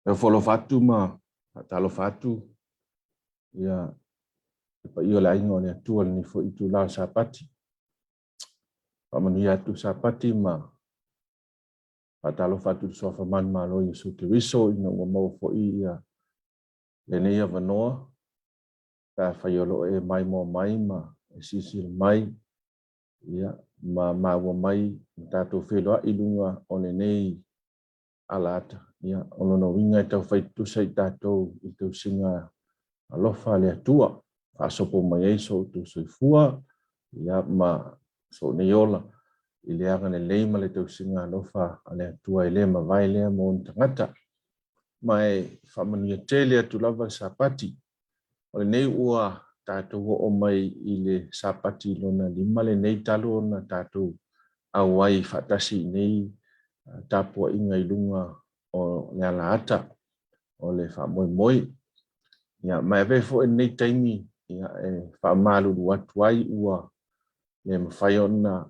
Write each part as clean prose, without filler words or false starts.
E folo fatu ma talo fatu ia pa io la ingo le tua ni fo itu la sapati. Pa manuia tu sapati ma pa talo fatu sofa man ma lo Yesu Kristo ina mo fo ia le ne ia vanoa ka faiolo e mai mo mai ma e sisi mai ia ma wo mai tato felo ilunga one nei alata ia ono no winga tau fai tu sai tato i tu singa alofa le tua fa sopo mai so tu soifua ia ma so neola i le anga le leima le tu singa alofa ale tua ile ma vai le mo tangata mai fa mania tele tu lava sapati o nei ua tato o mai i le sapati lona lima le nei talo na tato awai fatasi nei tapo inga ilunga o le alaata o le fa moi ia mai ve fo nei taimi ia e fa malu watu ai ua le mafai ona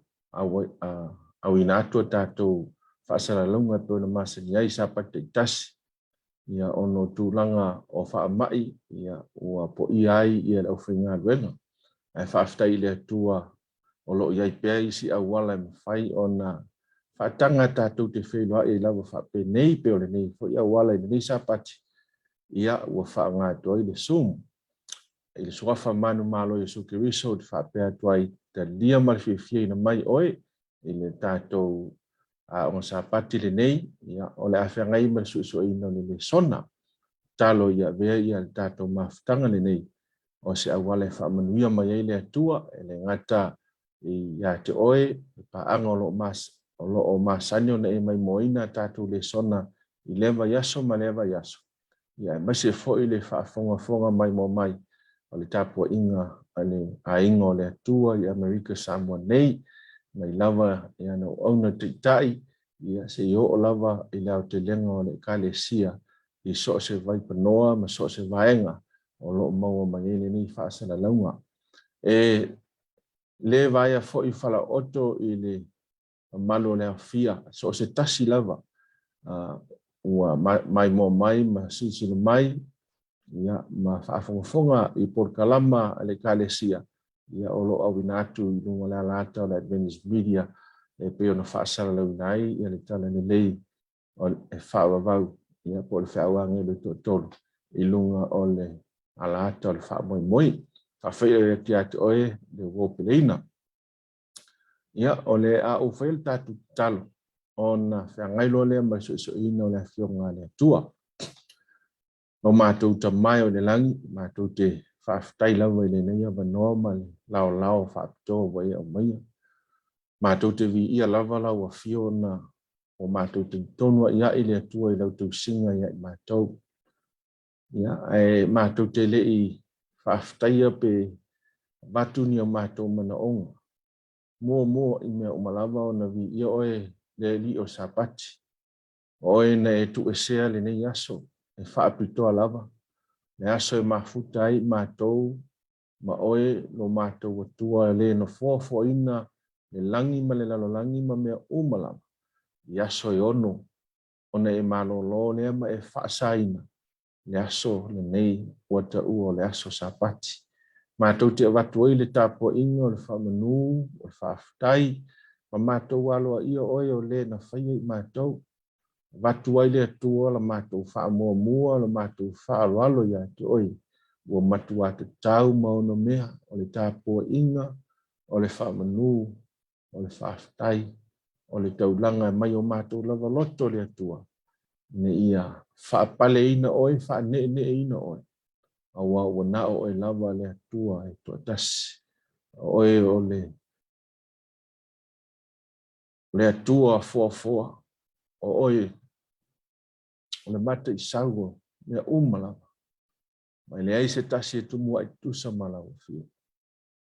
au inato tato fa sala longa to na masani ai sapati tasi ia ono tulanga o fa mai ia ua po iai ia le ofinga wena e fa aftai le tua o lo iai pe si awala mafai ona fa tanga tato te felo ai lava fa pe nei pe o le nei fo ia wala nei sapati ia ua fa nga to i le sum i le soafa manu malo Yesu Kristo te fa pe atuai te lia mal fie na mai oe i le tato a o sapati le nei ia o le afenga i mal su ino ni Lesona talo ia vea ia tato maftanga le nei o se awale fa manuia mai le atua e le ngata i ia te oe pa angolo mas o lo o masanyo na e mai moina tato Lesona i leva yaso ma leva yaso ia ma se fo i le fa fonga mai mo mai o le tapo inga ale a ingo le atua i Amerika Samoa nei mai lava ia no ona te tai ia se yo o lava i lau te lenga o le kalesia i so se vai panoa ma so se vaenga o lo mau mai ele ni fa sala launga e le vai a fo i fala oto i le malo le afia so se tasi lava ua mai mo mai ma sisi mai ia ma fa fonga i por kalama le kalesia ia o lo awinatu i lunga la lata le Adventist media e pe ona fa sala launai ia le tala ni lei o e fa vau ia po le whaawanga le tōtoro i lunga o le alaata o le wha moi fa whaia ki atu oe le wōpeleina ia o le a o whail tatu talo o na whaangailo le mai so ina o le whionga le tua no mātou ta mai o le langi mātou te whaaftai lawa i le neia wanoa ma le lao whaapitoa wai o maia mātou te vi ia lava lau a whiona o mātou te tonua ia i le atua i lau tau singa ia i mātou. Ia, e mātou te le i whaaftaia pe batuni o mātou mana onga. Mua i mea o malawa o na vi ia oe le li o sapati. Oe na e tu e sea le nei aso, e whaapitoa lava. Le aso e mafuta ai mātou, ma oe no mātou atua le no fōfo ina le langi ma le lalo langi ma mea umalawa. Ia so e ono, ona e malolo lea ma e whaasaina, le aso le nei wata ua le aso sapati. Mātou te awatu oi le tāpua inga o le whamanu, o le whaaftai, ma mātou aloa ia oi o le na whaia i mātou. Watu ai le atua la mātou whaamua, la mātou whaaloalo ia te oi, ua matua te tau mauna mea o le tāpua inga, o le whamanu, o le whaaftai, o le taulanga mai o mātou lava loto le atua. Ne ia whaapale ina oi, whaane ina oi. Awa ua na o e lava le atua e tuatasi. Oe o le atua fua. O oi o le mata i saua mea umalava. Mai le aise tasi e tumua i tusa malawa fia.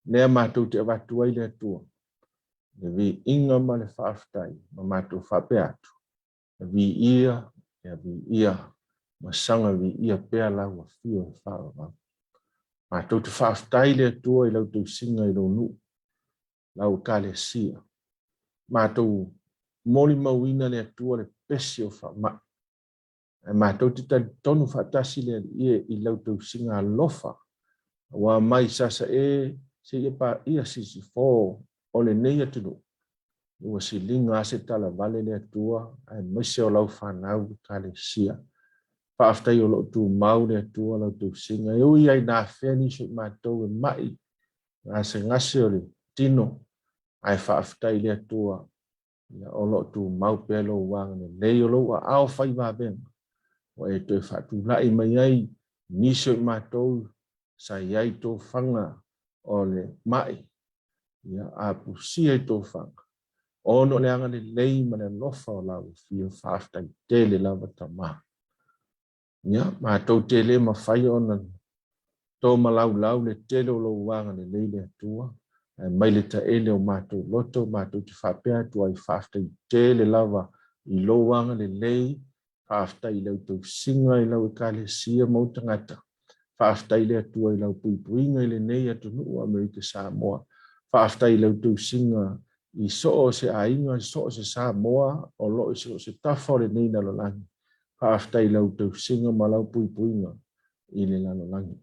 Lea mātou te awatu ai le atua. Le vi inga ma le whaaftai, ma mātou whape atu. Le vi ia, ma sanga vi ia pēr lau a fio e whaava. Mātou te whaaftai le atua i lau tau singa i ronu, lau kāle sia. Mātou moli mauina le atua le pesi o whaama. Mātou te tonu whaatasi le i lau tau singa Alofa. Wa mai sasa se ia sisi fō o le nei atunu. Ua si linga se tala vale le atua, ai maise o lau whanau ka le sia. Whaaftai o lo Tumau le atua lau tau singa. Ui ai nā wheni se mātou mai. Ngase o le tino. Ai whaaftai le atua. Ia o lo Tumau pelo wanga le nei o lo a ao whai wābenga. O toi whatu lai mai ai, niso i mātou, sa iai tō whanga o le mai, ia a pusia i tō whanga. Ono le anga le lei ma le Alofa o lau fio whaaftai tele lawa tamā. Ia, mātou tele ma whai ona tō malau le tele o lo wanga le lei le atua, mai le ta ele o mātou loto, mātou te whapea tua i whaaftai tele lawa i lo wanga le lei, whaaftai lau tau singa i lau e ka le sia mau tangata. Whaaftai le atua i lau puipuinga i le nei atu nuu Amerika Samoa. Whaaftai lau tau singa i soo se ainga, soo se Samoa, o loo i se tafa o le nei na lolangi. Whaaftai lau tau singa ma lau puipuinga i le lolangi.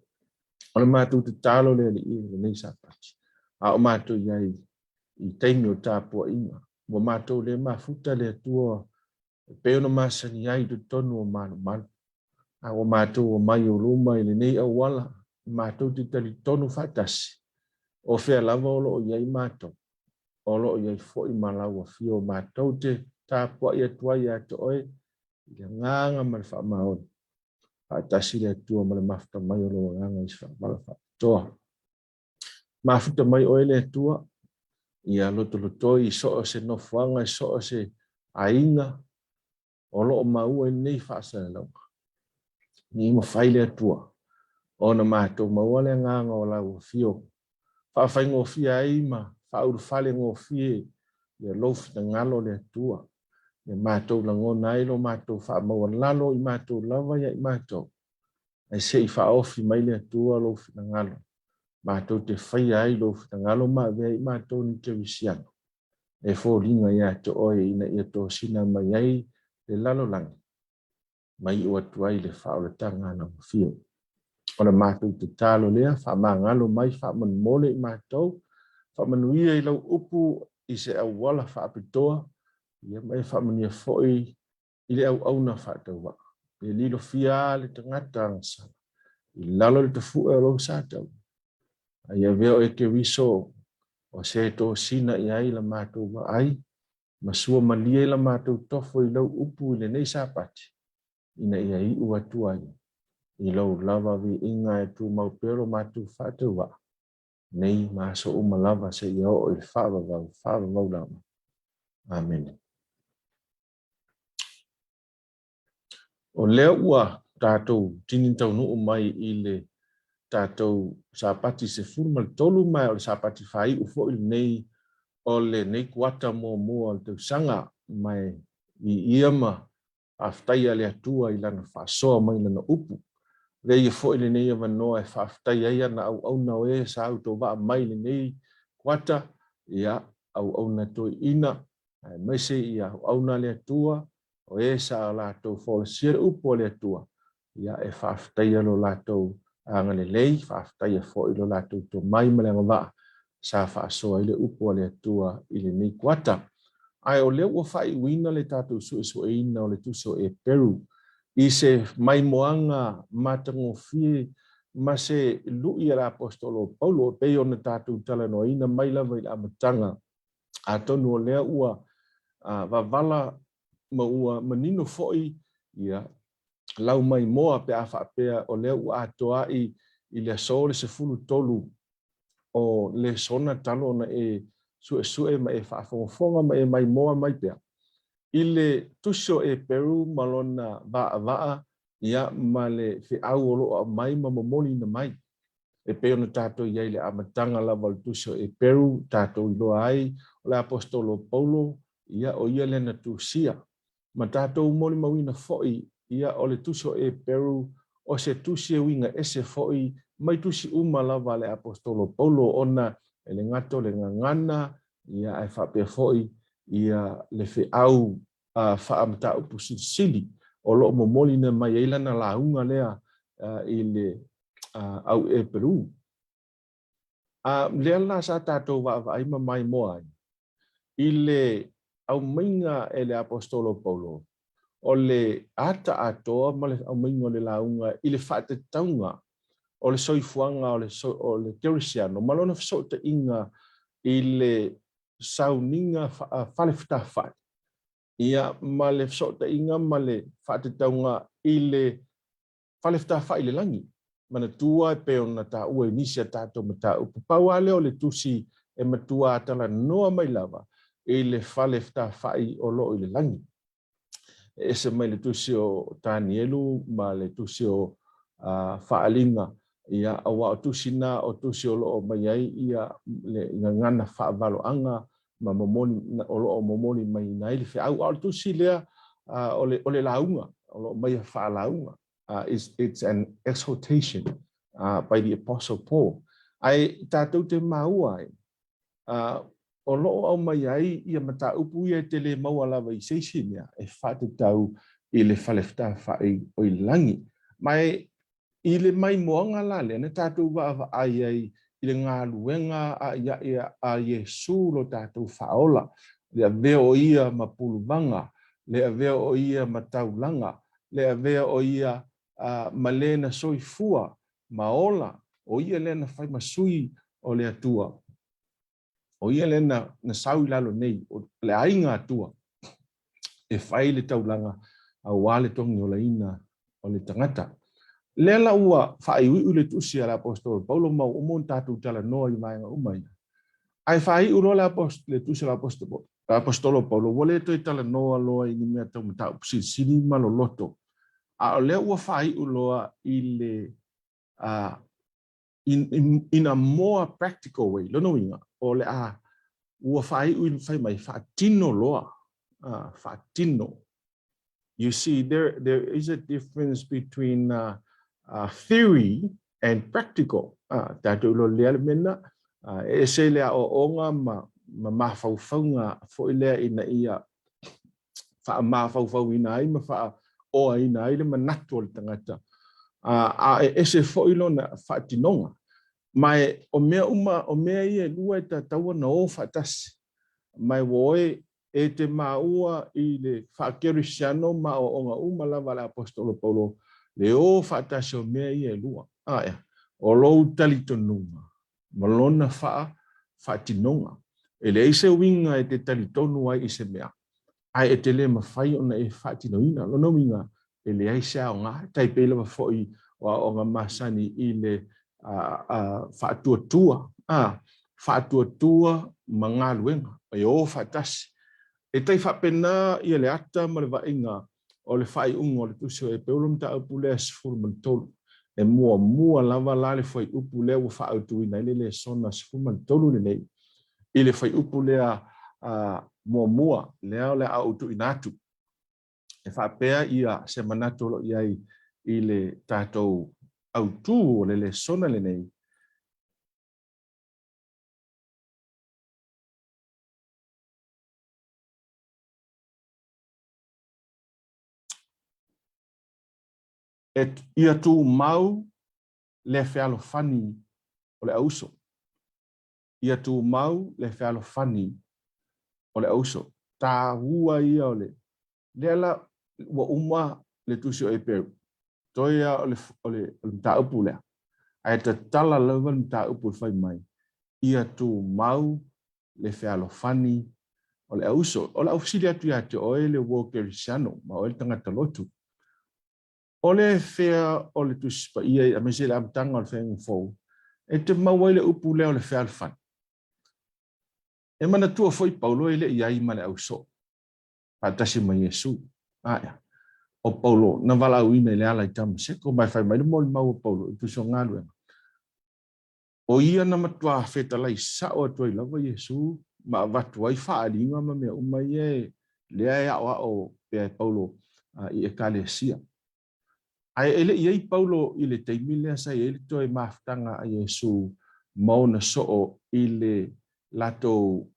O le mātou te talo le le nei sapati. A o mātou iai i teimi o tāpua inga. Mo mātou le mafuta le atua peona masani ai tu tonu o manu. A o mātou o mai o luma i le nei au wala. Mātou te tali tonu whatasi. O whea lava o loo iai mātou. O loo iai fo i malau a fio mātou te tāpua i atua i ato oe. Ia nganga ma le wha maon. Whatasi le atua ma le mafuta mai o loo nganga i wha mala whatoa. Mafuta mai oe le atua. Ia loto i soo se nofuanga, i soo se ainga. O loo maua i nei whaasa e lau. Ni ma whaile atua. O na mātou maua le nganga o lau fio. Whawhai ngō fia eima. Whauru whale ngō fie. Ia lofi na ngalo le atua. Ia mātou lango nailo mātou wha maua lalo i mātou lava ia i mātou. Ai se i whaofi mai le atua lofi na ngalo. Mātou te whai ai lofi na ngalo maa vea i mātou ni te wisiano. E fōringa ia te oe ina ia tō sina mai ai le lalo langi. Mai o atuai le whaole tanga na mawhio. O na mātou te talo lea, wha ngalo mai, wha man mole i mātou, wha manuia i lau upu i se au wala wha apitoa, ia mai wha mania foi i le au au na wha tau waka. Le lilo fia le tangata angsa. I lalo le tafua e lau sātau. Ia veo e ke wiso o se tō sina i ai la mātou wa ai, masua malia i la mātou tofo i lau upu i le nei sāpati. Ina ia i ua tuai. I lau lava vi inga e Tumau pero mātou whātau wa. Nei māso uma lava se i o i whāwawau lama. Amen. O lea ua tātou tinintau nuu mai i le tātou sāpati se furmal tolu mai o le sāpati whai ufo i nei o le nei kuata mua o le tau sanga mai i iama aftai ale atua i lana whasoa mai lana upu. Rei e fo i le nei ava noa e whaaftai aia na au na oe sa au tō waa mai le nei kuata ia au na toi ina. Mai se ia au na le atua o e sa la tō fōle sire upu le atua. Ia e whaaftai alo la tō anga le lei, whaaftai e fo i lo la tō tō mai malenga waa sa whaasoa i le upu le atua i le nei kuata. Ai o leo ua whai wina le tātou su e ina o le tuso e Peru. I se mai moanga matango fie ma se lui ala apostolo Paulo pe ona tātou tala no ina mai lava i amatanga. A tonu o lea ua wavala ma ua manino foi ia lau mai moa pe a whaapea o lea ua atoa i Lesona se fulu tolu o Lesona talo na e sue ma e whaafonga ma e mai moa mai pea. I le tuso e Peru malona vaa ia ma le whiau o loa mai ma momoli na mai. E peo na tātou iai le amatanga lava le tuso e Peru, tātou iloa ai, o le apostolo Paulo, ia o ia le na tusia. Ma tātou moli mawina foi, ia o le tuso e Peru, o se tusia winga ese foi, mai tusi uma lava le apostolo Paulo ona le ngato le ngangana, ia e whapea foi, ia le whiau whaamata upu sili, o lo momoli na mai ila na launga lea i le au e Peru. Lea la sa tātou wa ai mai moa i le au mainga e le apostolo Paulo. O le ata atoa ma le au mainga o le launga i le whaate taunga o le soifuanga o le kerisiano. Malona fiso te inga i le sauninga whale whitawhai. Ia ma le fiso te inga ma le whaate taunga i le whale whitawhai le langi. Mana tua e peo na ta ua inisia tātou ma ta upu. Paua leo le tusi e matua atala noa mai lava i le whale whitawhai o lo i le langi. E se mai le tusi o Tanielu ma le tusi o whaalinga ia awa o tusi na o tusi o loo mai ai ia le ngana whaavalo anga ma momoni o loo momoni mai nai le whiau au tusi lea o le launga o loo mai wha launga. It's an exhortation by the Apostle Paul. Ai tātou te maua ai. O loo au mai ai ia mata upu ia te le maua lava i seisinea e whate tau i le whalefta whai o i langi. Mai i le mai moanga la le na tātou wa ai ai i le ngā luenga a Yesu lo tātou whaola. Le veo o ia ma puluvanga, le veo o ia ma taulanga, le veo o ia ma lena soifua, ma ola, o ia lena whai masui o le atua. O ia lena na sau lalo nei, o le ainga atua, e whai le taulanga a wale tongi o la ina o le tangata. Lela ua whai ui le tusi ala apostolo, Paulo mau umon tātou tala noa i maenga umai. Ai whai ulo le tusi ala apostolo Paulo, wale to i tala noa loa i ni mea tau matau psi sini malo loto. A lea ua whai uloa i le in a more practical way, lono inga, o le ua whai ui whai mai whaatino loa, whaatino. You see, there is a difference between theory and practical. Tātou lo lea mena, e se lea o onga ma mawhauwhaunga fo i lea ina ia wha mawhauwhau ina ai ma wha oa ina ai le manatu o le tangata. E se fo i lo na whaatinonga. Mai o mea ia lua e tātaua na o whaatasi. Mai woe e te maua i le whaakerisiano ma o onga umalawa le apostolo Paulo. Le o whaatasi o mea ia lua. O lou talitonunga. Malona whaatinonga. E le eise winga e te talitonu ai i se mea. Ai e te le mawhai ona e whaatinoina. Lono winga e le eise au ngā. Tai pēla wa fhoi o ngā masani i le whaatuatua. Whaatuatua ma ngā luenga. E o whaatasi. E tai whapena i le ata ma le wainga o le whai ungo le tusio e peulum ta upu lea sifuru mantolu. E mua lava la le whai upu lea wa whaautuina i le Lesona sifuru mantolu le nei. I le whai upu lea mua lea o le autu inatu. E whapea ia se manatolo iai i le tātou autu o le Lesona le nei. Ia Tumau le Alofa o le auso. Ia Tumau le Alofa o le auso. Tā hua ia o le. Lela wa uma le tusio e peru. Toia o le mta upu lea. Ai ta tala lewa mta upu whai mai. Ia Tumau le Alofa o le auso. O le aufsili atu ia te oe le wokerisiano. Ma oe le tangata lotu. O le whea o le tuspa ia a mese le amtanga o le whea ngufou. E te mawai le upu lea o le Alofa. E mana tua foi Paulo ele iai ma le auso. Patasi ma Yesu. O Paulo na vala uina le ala i tama seko mai fai mai mo mau Paulo tu so ngalu. O ia na matua feta lai sa o tu lava Yesu ma vatu ai fa alinga ma me umai e le ia o pe Paulo i ekalesia. Ai ele iai Paulo i le teimile sa ele toi maftanga a Yesu mau na so i le lato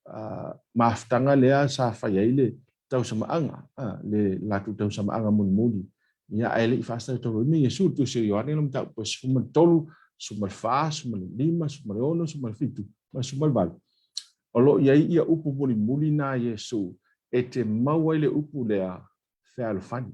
maftanga lea sa fai ele tau sama anga le latu tau sama anga mun muli ia ele I fasta tolu ni Yesu tu se yoane no mta pues fuma tolu sumal fa sumal lima sumal ono sumal fitu ma sumal bal olo ia upu muli na Yesu e te mau ele upu lea fea fani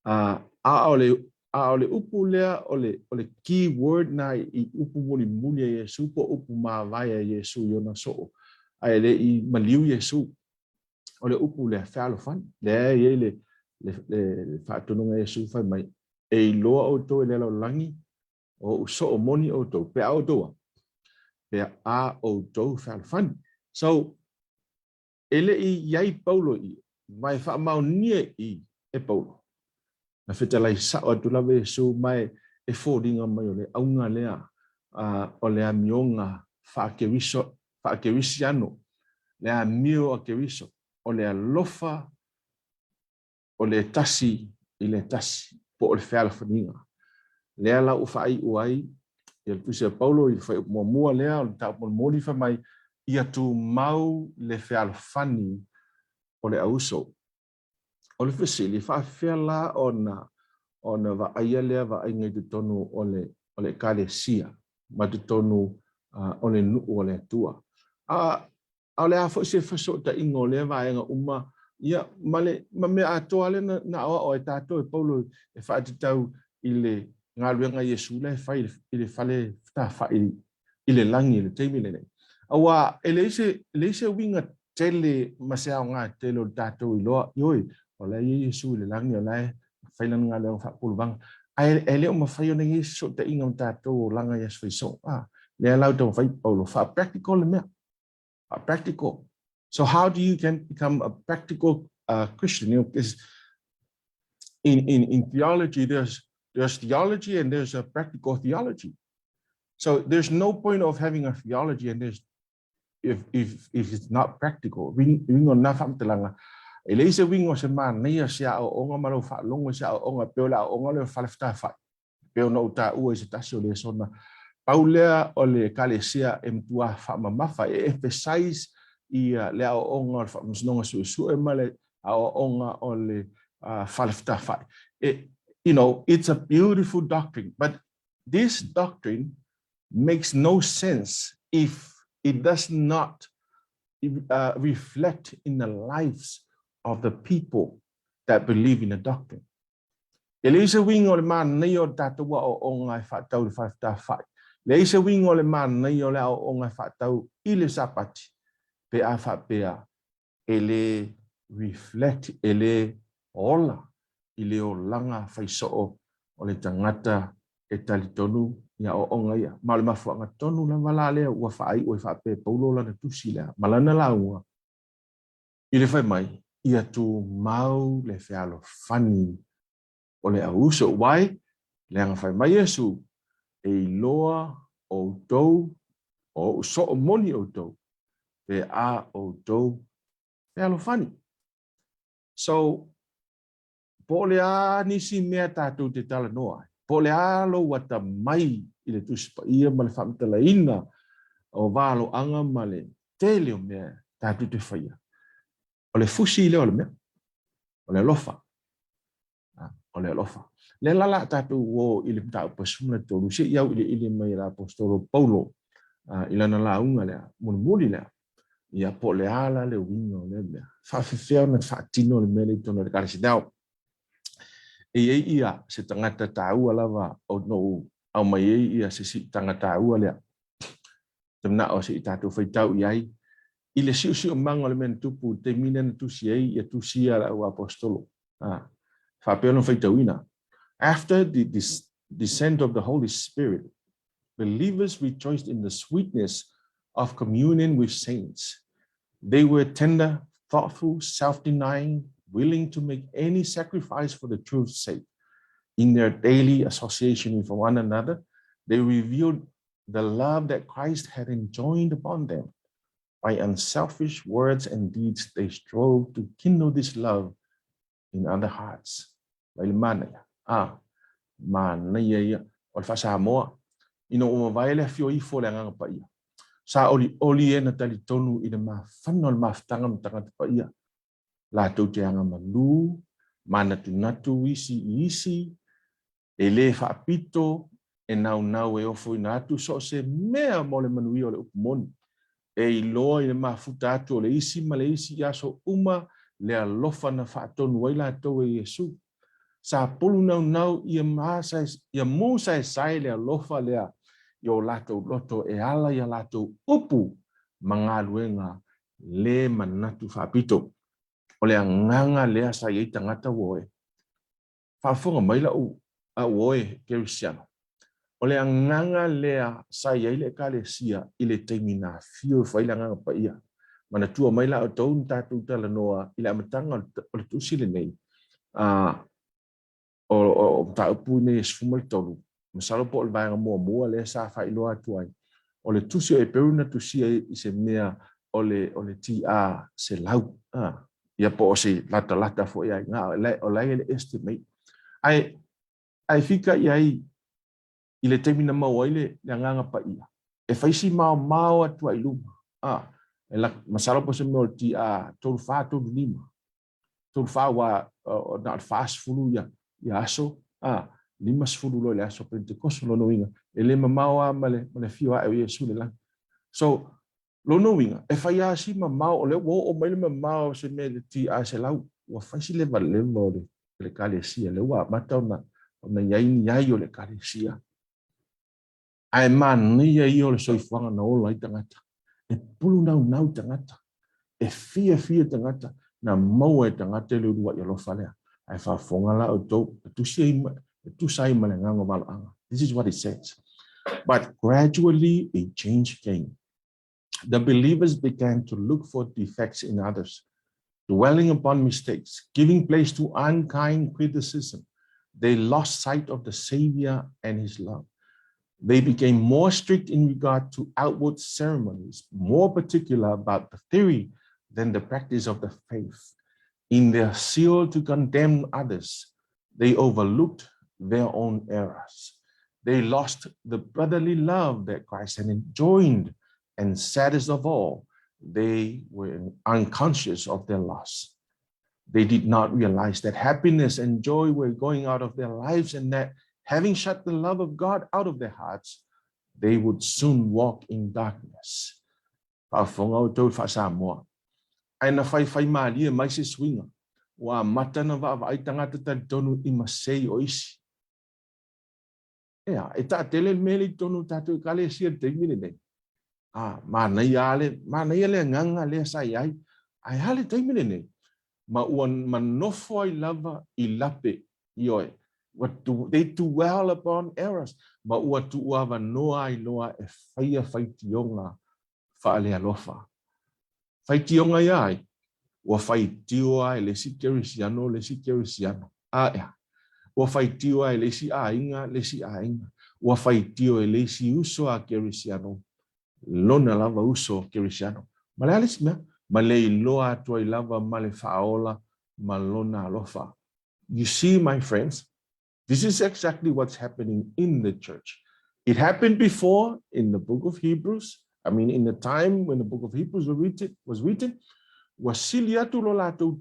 a ole upu lea ole key word na I upu muli Yesu po upu ma vaya Yesu yona so ai le I maliu Yesu ole upu le fea fani le ele le whaatonunga Yesu whai mai e loa o tō e lelo langi o so o moni o tō pe au toa pe a o tō whaalfani so ele I iai Paulo I mai wha mau nia I e Paulo na whetalai sao atu lawe Yesu mai e fōringa mai o le aunga lea o le amionga whaakewisi ano le amio a kewiso o le alofa o le tasi I le tasi po o le whaalfaninga lea la u whai uai ia tusia Paulo I whai mua lea o le tau moni wha mai ia tu mau le whaalfani o le auso o le whisili wha la o na wa aia lea wa ainga I te tonu o le kalesia ma te tonu o le nuu o le tua a le a whoise whaso ta ingo lea wa ainga uma ia ma me atoa le na awa o e tātou e Paulo e wha te tau I le ngā ruenga Yesu le whai I le whale ta whai I le langi I le teimi le nei. Awa e leise winga tele masea o ngā tele o tātou I loa ioi o le Yesu I le langi o lai whailan ngā leo whapulu wanga. E leo ma whai o na Yesu te inga o tātou o langa Yesu whaiso. Le lau tau whai Paulo wha practical le mea. Practical. So how do you can become a practical Christian? You know, because in theology, there's theology and there's a practical theology. So there's no point of having a theology and there's if it's not practical. Wingo na fam telanga. Elise wingo se man nia sia o onga malo fa longo sia o onga peola o onga le fa lefta fa. Peo no ta u se tasio le sona. Paulea o le kalesia emtua fa mamafa e emphasize ia le o onga fa msnonga su e male o onga o le fa lefta fa. You know, it's a beautiful doctrine, but this doctrine makes no sense if it does not reflect in the lives of the people that believe in the doctrine. Elise wingo le man nei o tatua o onga fa tau fa fa. Leise wingo le man nei o le o onga fa tau I le sapati pe a fa pea ele reflect ele ola I le o langa faiso o le tangata e talitonu ia o onga ia. Ma le mafuanga tonu la wala lea ua whaai o fa pe paulo la na tusi lea. Malana la ua. I le whai mai ia tu mau le whialo fani o le auso. Wai? Leanga whai mai Yesu e loa o tou o so o moni o tou pe a o tou whialo fani. So po le a nisi mea tātou te tala noa. Po le a lo wata mai I le tuspa ia ma le whamtala ina o walo anga ma le teleo mea tātou te whaia. O le fusi leo le mea. O le alofa. O le alofa. Le lala tātou o I le mtau pasuna tolu. Se iau I le mai la apostolo Paulo. I lana la unga lea. Muli lea. Ia po le ala le wingo le mea. Whawhiwheo na whaatino le mele I tono le karasidao. E ia se tangata tāua lava o no au mai ia se si tangata tāua lea. Tamna o se I tātou whaitau iai. I le siu o mango le mena tupu te mina na tusi ei ia tusi ala o apostolo. Whapeo no whaitau ina. After the descent of the Holy Spirit, believers rejoiced in the sweetness of communion with saints. They were tender, thoughtful, self-denying, willing to make any sacrifice for the truth's sake. In their daily association with one another, they revealed the love that Christ had enjoined upon them. By unselfish words and deeds, they strove to kindle this love in other hearts. Mana ia o le whasa moa. Ino o mawaele fio I fo le anganga pa ia. Sa oli na tali tonu I le mawhana o le mawhtanga mtangata pa ia. La tau te anga manu, mana tunatu isi, e le whaapito, e nau e ofo ina atu, so se mea mo le manui o le upumoni. E iloa i le mafuta atu o le isi, ma le isi aso uma, le alofa na whaatonu waila atou e Yesu. Sa pulu nau ia mo sai le alofa lea, i o latou loto e ala i a latou upu, mangaluenga le manatu whaapito. O le anganga lea sa iei tangata woe. Whaafonga maila a woe Kerisiano. O le anganga lea sa iei le kalesia i le teimina fio whaila nganga pa ia. Mana tua maila o tau tatu tala noa i le amatanga o le tusile nei. O taupu nei e sfumai tolu. Masalo po o le vaenga mua le sa whailoa tuai. O le tusi o e peruna tusia i se mea o le ti a se lau. Ia po o se lata fo ia ngā o lai le estimate. Ai fika i le temina mau le nganga pa ia. E faisi mau atua i luma. Masalo po se mea o ti a tolu wha tolu lima. Tolu wha wa na fast fulu ia aso. Lima sfulu lo le aso Pentecost lo no inga. E le mamau ma le fio a e Yesu le lang. So, lo no winga, e fai asi mamau, o le o mai le mamau se me le ti a se lau, ua faisi le valemo le kalesia, le ua mata ona iai o le kalesia. Ai mania i o le soifuanga na ola i tangata. E pulu nau tangata. E fia tangata, na mau e tangata le urua i alofa lea. Ai whaafonga la o tau, tu sai malengango malaanga. This is what it says. But gradually a change came. The believers began to look for defects in others, dwelling upon mistakes, giving place to unkind criticism. They lost sight of the Savior and his love. They became more strict in regard to outward ceremonies, more particular about the theory than the practice of the faith. In their zeal to condemn others, they overlooked their own errors. They lost the brotherly love that Christ had enjoined. And saddest of all, they were unconscious of their loss. They did not realize that happiness and joy were going out of their lives, and that having shut the love of God out of their hearts, they would soon walk in darkness. Aina fai malia mai se swinga. Wa matana va ai tangata tonu I masei o isi. E ta tele meli tonu tatu kale sia temine nei. Mana ia le nganga le sai ai hale taimine nei. Ma uan manofo ai lava I lape ioe. They do well upon errors. Ma ua tu uava noa I loa e whaitionga whaale alofa. Whaitionga iai. Ua whaitio ai le si kerisiano. Ua whaitio ai le si ainga. Ua whaitio e le si uso a kerisiano. Lona lava uso kerisiano. Ma le alis mea, ma le iloa atua I lava ma le whaola ma lona alofa. You see, my friends, this is exactly what's happening in the church. It happened before in the book of Hebrews. I mean, in the time when the book of Hebrews was written, wasili atu lo latou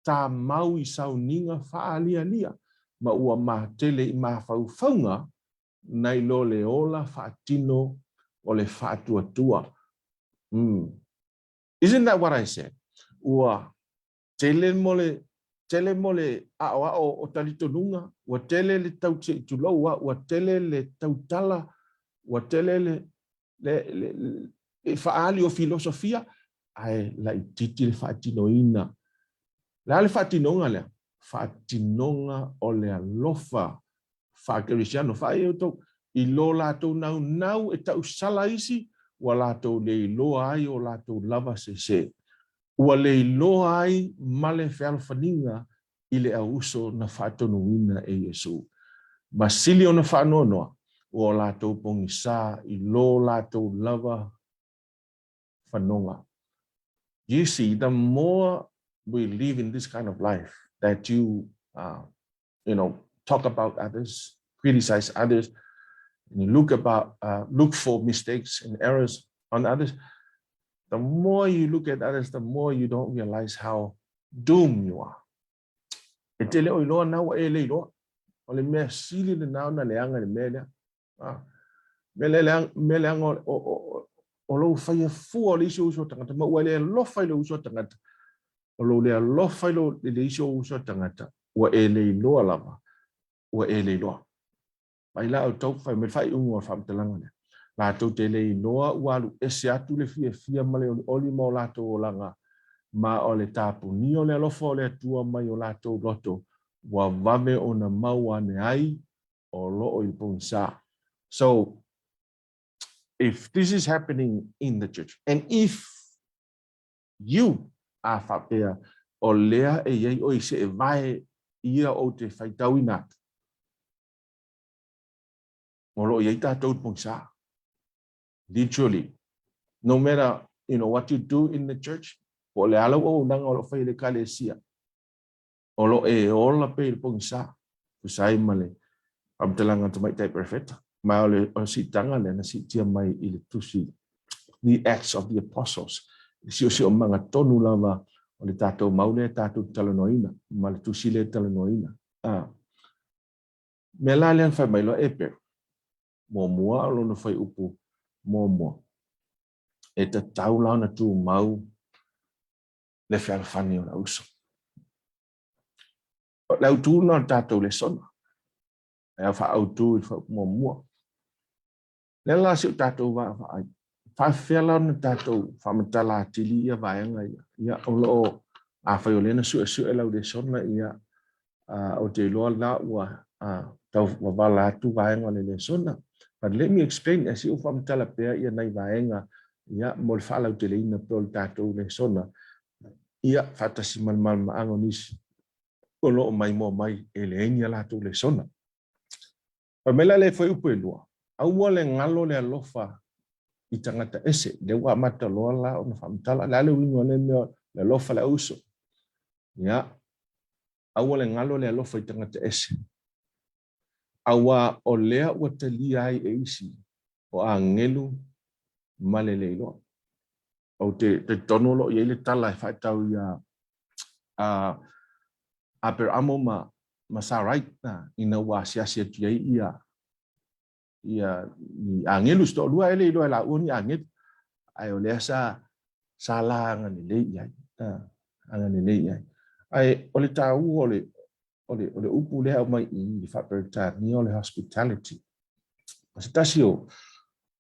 ta mau I sauninga whaalia. Ma ua mahtele I mawhauwhaunga nai lo le ola whaatino ole whaatuatua. Isn't that what I said? Ua tele mole ao o talitonunga, ua tele le tau te ituloa, ua tele le tautala, ua tele le whaali o filosofia, ai la ititi le whaatinoina. La le whaatinonga lea, whaatinonga o le alofa, whaakerisiano, whae I lo latou nau e tau sala isi, ua latou le iloa ai o latou lava se. Ua le iloa ai ma le whealwhaninga I le auso na whaatonuina e Yesu. Ma sili o na whaanonoa, ua latou pongisa I lo latou lava whanonga. You see, the more we live in this kind of life, that you talk about others, criticize others, and you look for mistakes and errors on others, the more you look at others, the more you don't realize how doomed you are. E te leo iloa na ua e le iloa. O le mea sili le nao na leanga le mea lea. Me leanga o lo whaia fua o le iso uso tangata. Ma ua le lofa i lo uso tangata. O lo le lofa i lo le iso uso tangata. Ua e le iloa lava. Ua e le iloa. Mai la au tau whai me whai ungu o whamtalanga lea. La tau te le iloa ua alu ese atu le fia ma le oli ma o lato o langa. Ma o le tapu ni o le alofa o le atua mai o lato loto. Wa vave o na maua ne ai o lo o ilponsa. So, if this is happening in the church, and if you are whapea o lea e iei o i se e vai ia o te whaitau inatu, o lo iei tātou ilponsa. Literally, no matter what you do in the church, o le ala o nanga o lo whai le kalesia, o lo e ola pe ilponsa, usai male, amtalanga to mai tai perfecta. Ma o si tanga le na si tia mai i le tusi the Acts of the Apostles. Si o mga tonu lava o le tātou maule tātou talanoina, ma le tusi le talanoina. Me la lean whai mai lo epe, mō mua alo na whai upu, mō mua. E ta tau lao na tū mau le whani o la uso. Le au tū na tātou Lesona. E a wha au tū i wha mō mua. Le la si o tātou wa wha whawhela na tātou whamatala atili ia vaenga ia o loo a whai o lena su e lau Lesona ia o te loa la ua tau wawala atu vaenga le Lesona. But let me explain, as you whamatala pēr ia nei vaenga ia mo le whalau te leina pēr tātou Lesona ia whatasi malmal maango nisi o loo mai mo mai e le enia lātou Lesona. Pa mela le whai upo e lua. Au mua le ngalo le alofa i tangata ese, le ua mata loa la o na whamtala, le ale wingo le mea le alofa le auso. Ia, au le ngalo le alofa i tangata ese. Aua o lea ua te lia ai e isi, o a ngelu ma le leilo. O te tonolo i ele tala e whaitau ia a per amo ma sarait na ina ua siasia tia ia ni angelu sto lua ele ilo la uni angel ai o le sa sala ngani le ia ngani le ia ai o le tau o le upu le mai i fa per ta ni o le hospitality astasio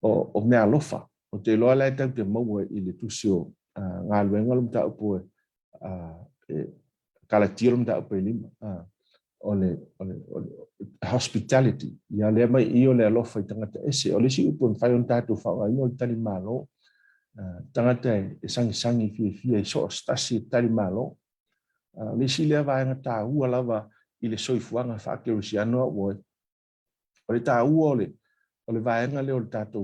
o me alofa o te loa la ta te mo i le tusio nga luenga lum ta upu kala tirum ta upu lima ole hospitality ia le mai i o le alofa i tangata ese o le si upu fai on tatu fa ai no tali malo tangata e sangi fia i so stasi tali malo le si le va nga ta ua lava i le soifuanga fa ke rusiano o le ta ua o le va nga le o tatu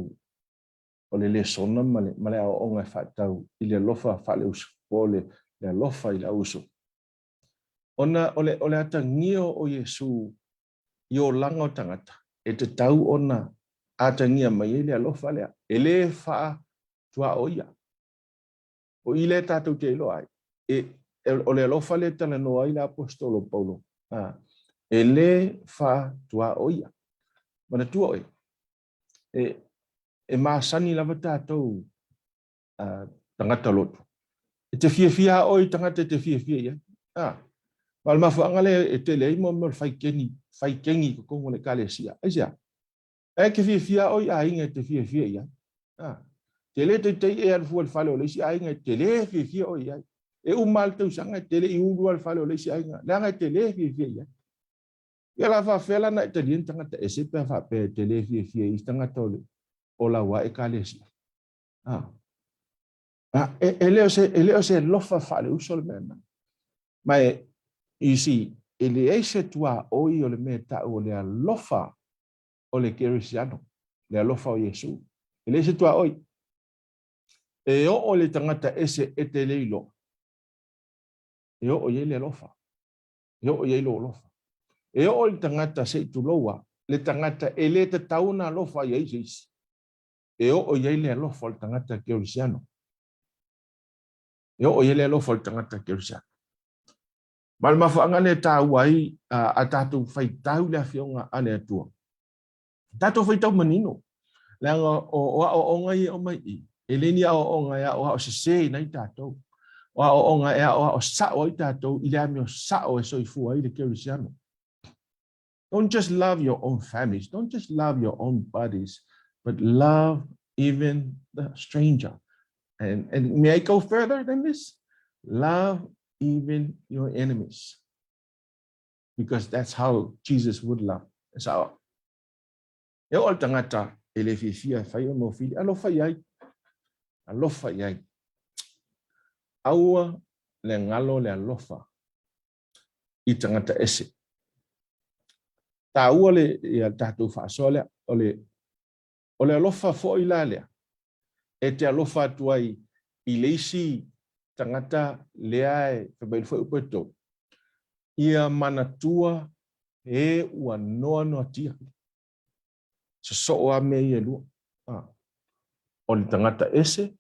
o le Lesona male o nga fa tau i le alofa fa le uso o le alofa i la uso ona ole ata ngio o Yesu yo langa o tangata e te tau ona ata ngia mai le alofa lea ele fa tua oia o ile tatu te lo ai ole alofa le tana no ai la apostolo Paulo ele fa tua oia mana tua oi e masani lava tatu tangata lotu e te fia oi tangata te fia ia Wal mafuangale e te lei mo fai kengi ko kongo le kalesia. Aisia. E ke fia oi a inga te fia ia. Te le te e al fu al fale o le si a inga te le fia oi ia. E mal te usanga te le i ulu al fale o le si a inga. Langa te le fia ia. Ia la fa fela na te lien tanga te ese pe fa pe te le fia i tanga tole. O la wa e kalesia. Eleo se lofa fale usol mena. Mai isi ele ese tua oi o le meta o le alofa o le kerisiano le alofa o Yesu ele ese tua oi e o le tangata ese ete leilo e o ye le alofa e o ye lo alofa e o le tangata se tu loa le tangata ele te tauna alofa ye isi e o ye le alofa le tangata kerisiano e o ye le alofa le tangata kerisiano Mal mafanga le ta wai a tatu fai tau le afionga ane atua. Tatu fai tau manino. Langa o ngai o mai i. Eleni o ngai o se se nai tatu. O ngai o sa o tatu ile ami o sa o so ifu ai le kerisiano. Don't just love your own families. Don't just love your own bodies, but love even the stranger. And may I go further than this? Love even your enemies. Because that's how Jesus would love. So, e o tangata ele fifia fai o no fili alofa yai. Alofa yai. Aua le ngalo le alofa I tangata ese. Ta ua le ia tatu fa sole ole alofa fo ilalea. E te alofa tuai I leisi tangata leae fabail fo upeto. Ia manatua e ua noa noa tia. So o me ia lua. O le tangata ese,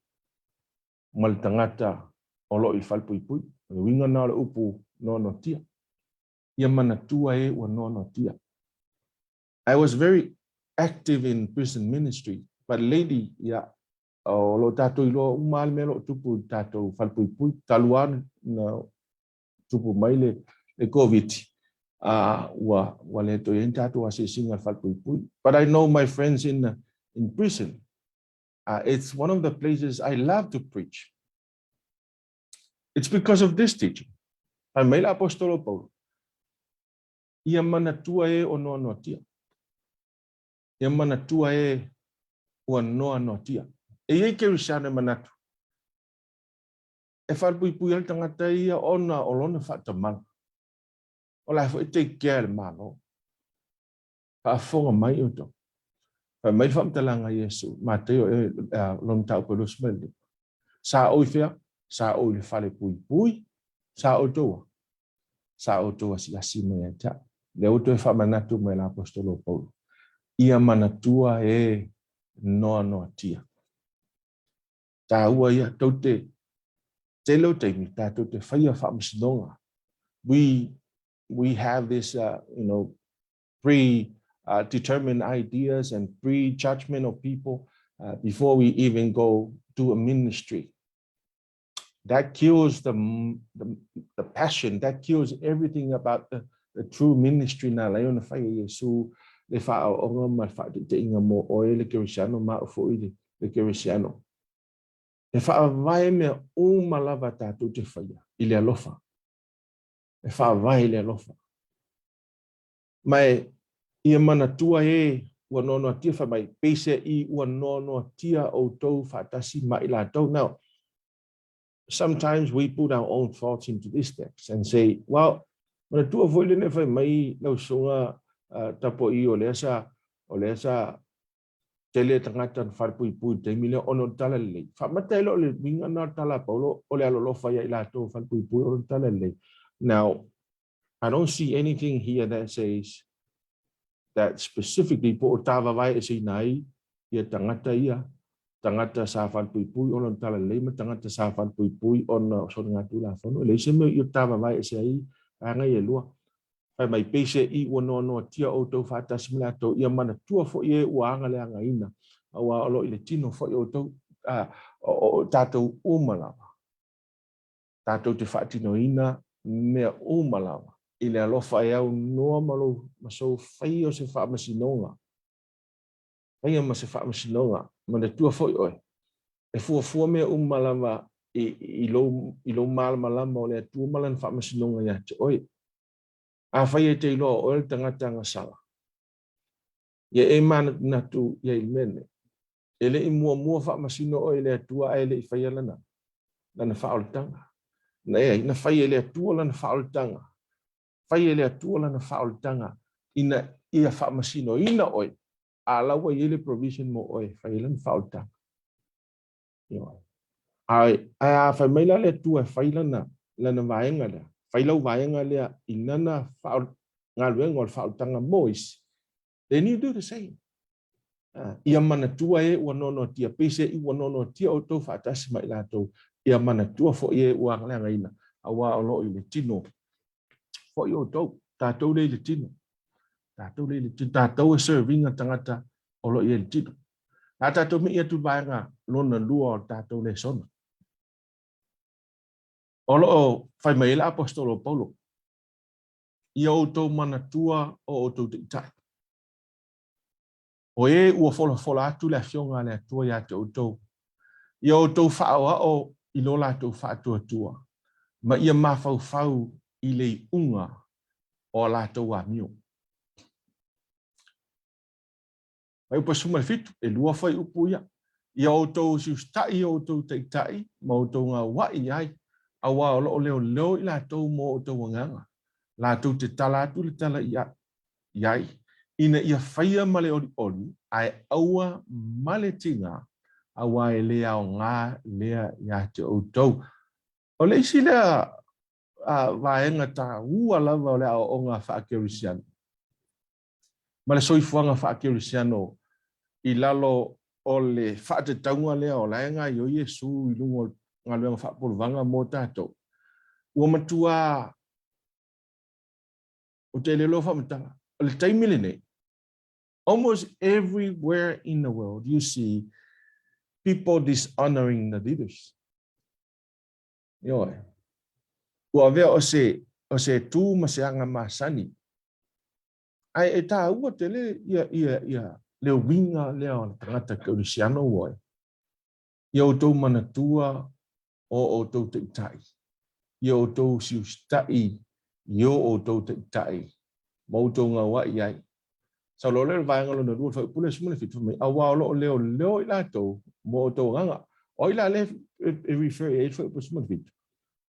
ma le tangata o lo I falpuipui. O winga na le upu noa noa tia. Ia manatua e ua noa noa tia. I was very active in prison ministry, but lately, o lo tato ilo umal melo tupu tato falpuipui taluan na tupu maile le COVID. Wa le to yen tato ase singa falpuipui. But I know my friends in prison. It's one of the places I love to preach. It's because of this teaching. Ai maile apostolo Paulo. Ia manatua e o noa noa tia. Ia manatua e o noa noa tia. E iei kerisane manatu. E falpuipui al tangata ia ona o lona whatamanga. O lai fo I take care malo. Whaafonga mai o to. Mai whamtalanga Yesu. Mateo e lon tau pelos mele. Sa oi fea. Sa oi le fale pui pui. Sa o toa. Sa o toa si asi mea ta. Le auto e whamanatu mai la apostolo Paulo. Ia manatua e noa noa tia. Ta ua ia taute. Te lo te mi ta taute whaia whamasidonga. We have this, predetermined ideas and prejudgment of people before we even go to a ministry. That kills the passion. That kills everything about the true ministry. Na leona fai Yesu le fa o ma fa te inga mo o le kerisiano ma fo le kerisiano. E fa vai me o malava tatu te fai ile alofa. E fa vai le alofa. Mai ia manatua e ua nono tia fa mai pese I ua nono tia o tou fatasi mai la tou. Now, sometimes we put our own thoughts into this text and say, well, manatua voile ne fa mai lau songa tapo I o lesa tele tangata farpuipui te mile ono tala le. Fa matelo le winga na tala Paulo o le alofa ia la tou farpuipui o tala le. Now, I don't see anything here that says that specifically po tava vai e sei nai ia tangata sa falpuipui o tala lema tangata sa falpuipui ona so ngatu la fono le se me ia tava vai e sei anga ia lua fa mai pese I o no tia o to fata simila to ia mana tua fo ie o anga le anga ina awa lo ile tino fo o to o tato umalawa tato te fatino ina me umalawa ile alofa e au noa malo maso fai o se wha masinonga. Fai o ma se wha masinonga. Mana tua foi oi. E fua mea malama I lo malama o lea tua malan wha masinonga ia te oi. A fai e te iloa o le tangata sala. Ia e mana natu ia ilmene. Ele I mua wha masino oi lea tua ai le I fai alana. Lana wha oltanga. Na ea ina fai e lea tua lana wha oltanga. Fai ele atua lana whaoltanga ina ia whamasino ina oi. A lawa ele provision mo oi. Fai lana whaoltanga. Ai whai maila le atua fai lana vaenga lea. Fai lau vaenga lea inana ngaluenga o whaoltanga mois. Then you do the same. Ia mana tua e ua nono tia. Pese I ua nono tia o tau whaatasi mai la tau. Ia mana tua fo e ua ngalanga ina. Awa o lo I le tino. fo yo to ta to le tino ta to le tino ta to serving tangata o lo ye tino ta to mi tu ba nga lona lua ta to le son o lo fai mai la apostolo Paulo yo to mana tua o to ta o e ua fola atu le afionga le atua ia te outou. Ia outou whaoao i lo lātou whaatua tua. Ma ia mawhau i le unga o lātou a mio. Mai upa suma fitu, e lua whai upu ia. Ia outou siustai outou teitai, ma outou ngā wai ai. A wā o loo leo i lātou mo outou nganga. Lātou te tala atu le tala iai. Ina ia whaia male oli, ai aua male tinga, awa e lea o ngā lea ia te outou. O le isi lea vaenga ta ua lava o lea o ngā whaakerisiano. Ma le soifuanga whaakerisiano i lalo o le whaatetaunga lea o laenga i o Iesu i lungo ngā luenga whaapuruvanga mō tātou. Ua matua o te lelo whamatanga. O le taimile nei, almost everywhere in the world, you see people dishonoring the leaders. Yo, ua vea o se tu maseanga masani. Ai e tā ua te ia leo winga leo tangata kaurisiano ua. Ia o tau manatua o tau te itai. Ia o tau siustai, ia o tau te itai. Mautou ngā wai ai. Sa lo le vai ngalo na rua fa pule simule fitu me awa lo leo i lato mo to nganga o ila le refer e fa pule simule fitu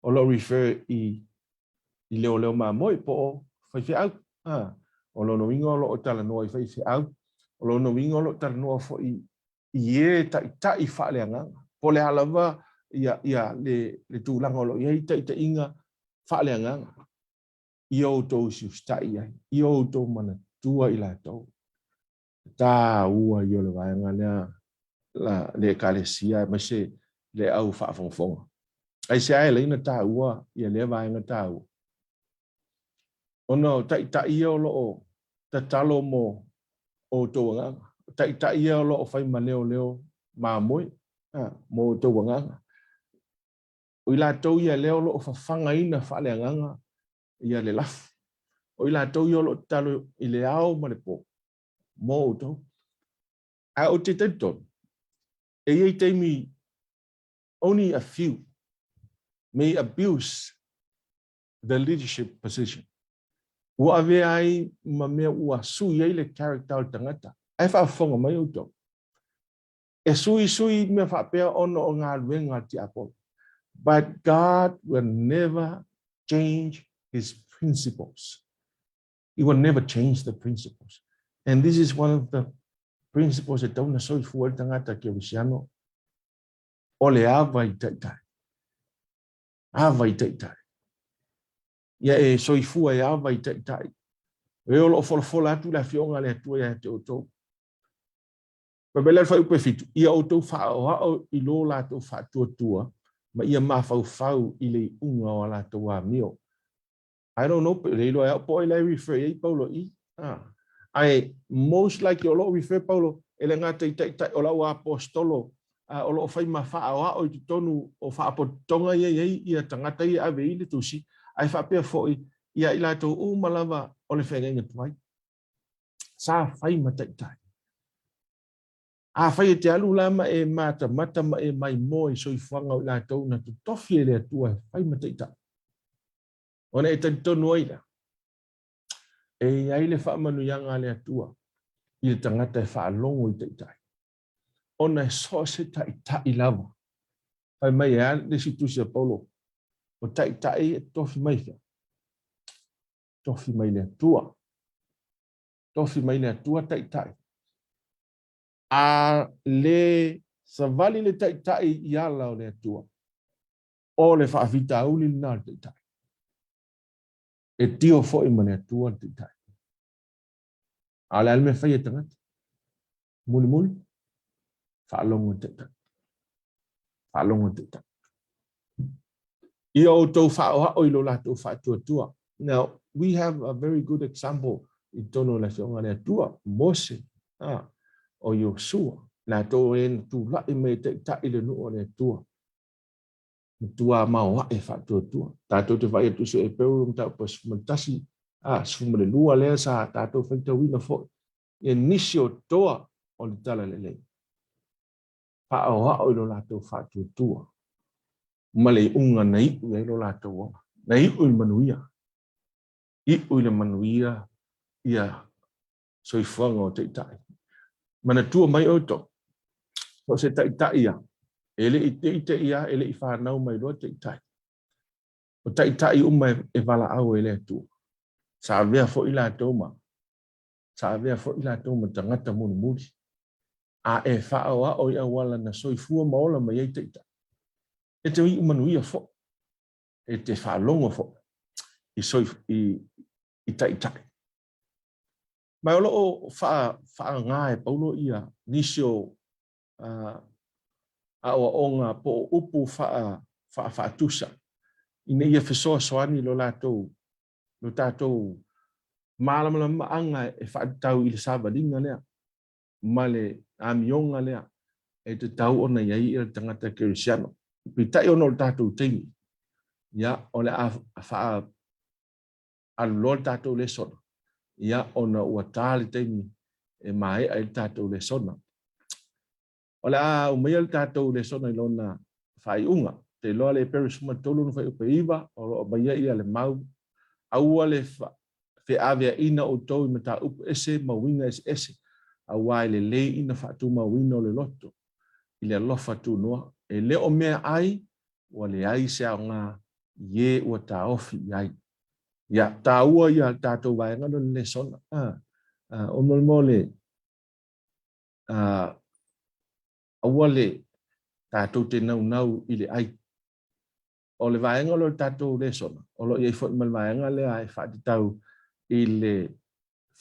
o lo refer i leo ma moi po fa fi au o lo no wingo lo tala no i fa fi au o lo no wingo lo tala no fo i e ta i fa le nganga po le alava ia le tu langa lo ia ta inga fa le nganga io to si sta ia io to mana tua i lato. Tā ua i o le vaenga lea le kalesia ma se le au whaafonfonga. Ai se ai leina tā ua i le vaenga tā ua. Ono ta ia o loo ta talo mo o tō wanganga. Ta ia o loo whai ma leo ma moi mo tō wanganga. O i lātou ia leo loo whawhanga ina whaaleanganga ia le lafu. O i lātou ia loo talo i le ao ma le pō. Mo o tō. A o te teiton. E iei teimi only a few may abuse the leadership position. Ua ave ai ma mea ua sui ai le character o tangata. Ai whaafonga mai o tō. E sui mea whaapea ono o ngā ruenga ti apolo. But God will never change his principles. He will never change the principles. And this is one of the principles that don't so forward tangata ke visiano. Ole ava i teitai. Ava i teitai. Ia e soifua e ava i teitai. E olo fola atu la fionga le atua ia te oto. Pabela fa upe fitu. Ia oto whao i lo la to tua. Ma ia mawhau i le unga o la toa mio. I don't know, pero lo ia po ile refer i Paulo i. I most likely o lo refer Paulo ele ngā teitai o lau apostolo o lo fai ma wha o i tonu o wha apotonga ia tangata ia ave i le tusi. Ai wha pia foi ia i lato malawa o le whenga tuai. Sa whai ma teitai. A whai te alu lama e mata ma e mai mo i soi whanga o lato na tu tofi e le atua whai ma teitai. Ona e tonu aila. E ai le wha manu yanga le atua. I le tangata e wha longo i teitai. Ona e so se tai lava. Pai mai e an le situsi a Paulo. O tai e tofi mai fia. Tofi mai le atua. Tofi mai le atua tai. A le savali le tai i ala o le atua. O le wha vita uli na le tai. E tio fo i mane atua tai. Ale alme fai e tangata. Muli. Whaalongo teitai. Whaalongo teitai. Ia o tau whaoha o ilo la tau whaatua tua. Now, we have a very good example I tono le fionga le tua Mose o Yosua na to en tu la I me te ta ile no o le tua mau e fa tua ta to te vai tu so e peu ta pos montasi sumo le lua le sa ta to fa te wina fo inisio toa o le tala le fa o lo la to fa tua ma le unga nei u lo la to nei u manuia I u le manuia ia so I whanga o te itai. Mana tua mai o to. O se te itai ia. Ele I te ite ia, ele I whanau mai roa te itai. O te itai umai e wala au ele tua. Sa avea fo ila toma. Sa avea fo ila toma tangata muni muri. A e whao a o ia wala na soifua maola mai ei te itai. E te ui umanuia fo. E te whalongo fo. I soif I te itai. Mai olo o wha ngā e paulo ia nisio a onga po upu wha tusa. Ina ia whesoa soani lo tātou mālamala maanga e wha tau I le sāwaringa lea. Male amionga lea. E te tau ona iai I le tangata kerisiano. Pitai ono le tātou teimi. Ia o le a wha alolo le tātou le sona. Ia ona ua tāle teimi e mai ai tātou le sona. O le a umea le tātou le sona I lona whai unga. Te loa le perisuma tolu no whai upe iwa, o maia ia le mau. Aua le whe awea ina o tau I mata upe ese, mawinga ese. Aua le le ina whatu mawina o le loto. I le alofa tu noa. E le o mea ai, ua le ai se au ngā ye ua tā ofi ai. Ya taua ia tātou waenga no le sona. O mole aua le tātou te nau I le ai. O le waenga lo tātou le sona. O lo iei fwoi mal waenga le ai whaati tau I le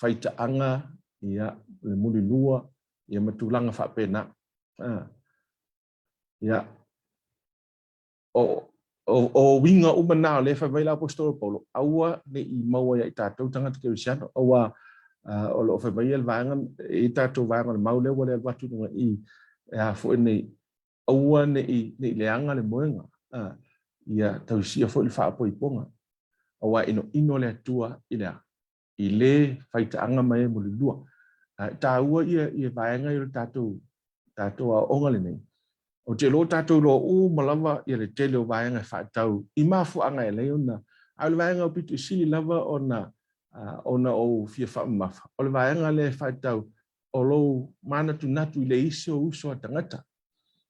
whaitaanga ia le muli lua ia matulanga whapena. Ia o winga umana le fa vai la apostolo Paulo aua ne I maua ia I tātou tangata kerisiano aua o lo fa vai el vanga I tātou vanga mau le wale watu nga I fo nei aua ne I le anga le moenga ia tau sia fo I fa po I ponga aua ino le tua I le faita anga mai mo le lua taua ia vanga I tātou a onga le nei. O te lo tātou lo malava I le tele o vaenga whaatau. I mafu anga e leo na. Au le vaenga o pitu sili lava ona o fia whaamafa. O le vaenga le whaatau o lo mana tu natu I le isi o uso a tangata.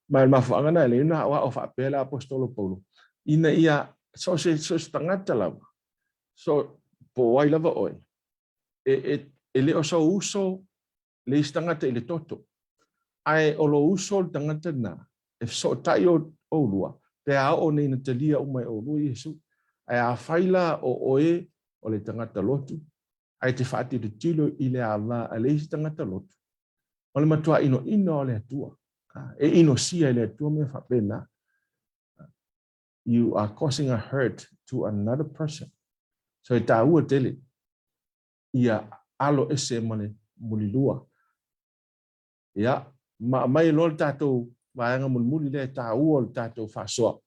Ma le mafu anga na e leo na o whaapela apostolo Paulo. Ina ia so tangata lava. So po wai lava oi. E leo so uso le isi tangata I le toto. Ai o lo uso le tangata na. E so tai o lua. Pe a o nei na talia o mai o lua Yesu. Ai a whaila o oe o le tangata lotu. Ai te whaati te tilo I le awa a le isi tangata lotu. O le matua ino o le atua. E ino sia I le atua me whapena. You are causing a hurt to another person. So e tā ua tele. Ia alo ese mane muli lua. Ia mai lo le tātou vaenga muli le tā ua le tātou whasoa.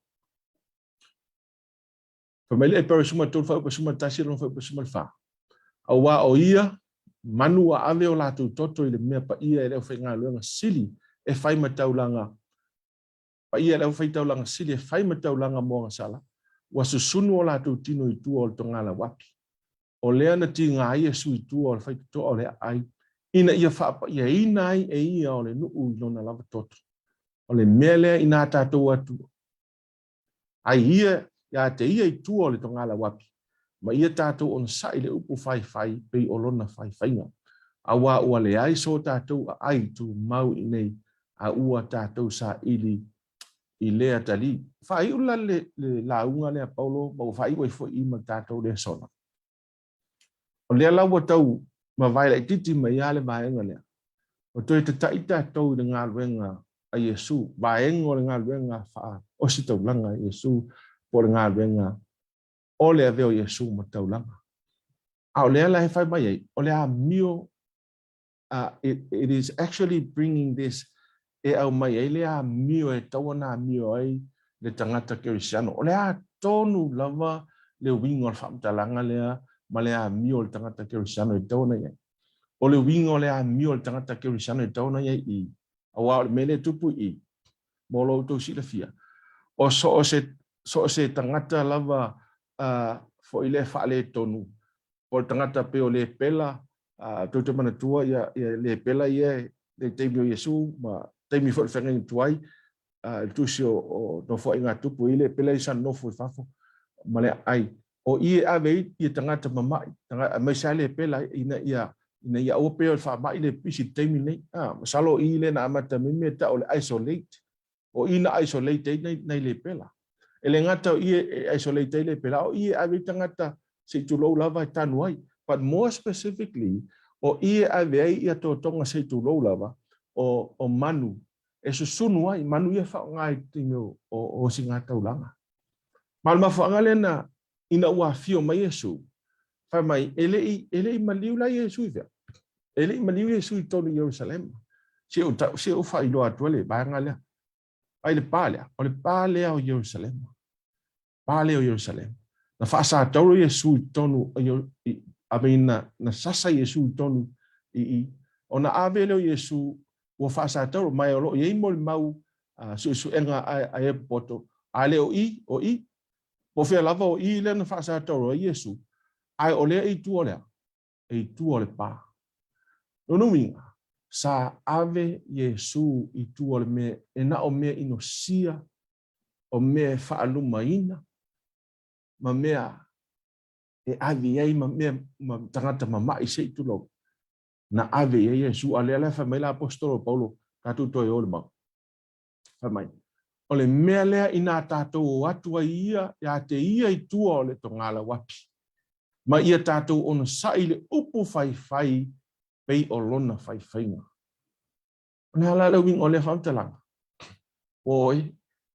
Pamele e perisuma tō whaupasuma tasi ron whaupasuma le wha. Awa o ia, manu a ave o lātou toto I le mea pa ia e leo whai ngā luenga sili e whai mataulanga. Pa ia e leo whai taulanga sili e whai mataulanga moanga sala. Wa susunu o lātou tino I tua o le tongala wapi. O lea na ti ngā ia su I tua o le whai to o lea ai. Ina ia whaapa ia ina ai e ia o le nuu I lona lava toto. O le mea lea ina tātou atu. Ai ia te ia I tua o le tongala wapi. Ma ia tātou on sa I le upu whai pei o lona whainga. Awa ua le ai so tātou a ai tu mau I nei a ua tātou sa ili I lea tali. Whai ula le launga lea Paulo, ma whai wai fo I ma tātou lea sona. O lea laua tau ma vai lai titi ma ia le vaenga lea. O toi te taita tau I ngā luenga a Yesu. Vaenga o le ngā luenga wha o si tau langa Yesu po le ngā luenga o le aveo Yesu ma tau langa. Au lea la he whai mai ai, o lea mio, it is actually bringing this, e au mai ai lea mio e tawana mio ai, le tangata kerisiano. O lea tonu lava le wingo al whamtalanga lea, ma lea mio le tangata kerisiano e tawana ai. O le wingo lea mio le tangata kerisiano e tawana ai i, awa o mele tupu i, molo utou sila fia. O so o se tangata lava fo ile whaale tonu. O tangata pe o le pela, tau te mana tua ia le pela ia, le teimi o Yesu, ma teimi fo le whenga tuai, tusi o no fo inga tupu ile pela isa nofo i fafo, ma le ai. O ie ave i tangata mamai, mai sa le pela ina ia o pe o wha mai le pisi teimi nei, salo i le na amata mime ta o le isolate, o ina isolate nei le pela. Ele ngata o ie isolate le pela, o ie ave tangata se tulou lava i tanu ai. But more specifically, o ie ave ai ia tō tonga se tulou lava, o manu, e susunu ai, manu ia whao ngai tingo o si ngā taulanga. Malma whao lena ina ua fio mai Yesu, whai mai, ele i maliu la Yesu i vea. Ele i maliu Yesu i tonu Jerusalem. Se o whai loa tuale, baanga lea. Ai le pālea, o le pālea o Jerusalem. Pālea o Jerusalem. Na whaasa tauro Yesu i tonu, abeina na sasa Yesu i tonu i o na avele o Yesu ua whaasa tauro mai o lo i mo le mau su enga a e poto a le o i po fea lava o i le na whaasa tauro o Yesu ai o lea i tu o le pā no numinga sa ave Yesu i tu o le me e na o mea inosia o mea whaaluma ina ma mea e avi ai ma tangata ma i se tulo na ave ai Yesu ale fa mai la apostolo Paulo ka tu to o le ma fa mai o le mea lea ina tatou atu ia ya te ia i tua o le tongala wapi ma ia tatou ona sai le upu fai pei o lona faifainga ona la le wing o le famtalanga oi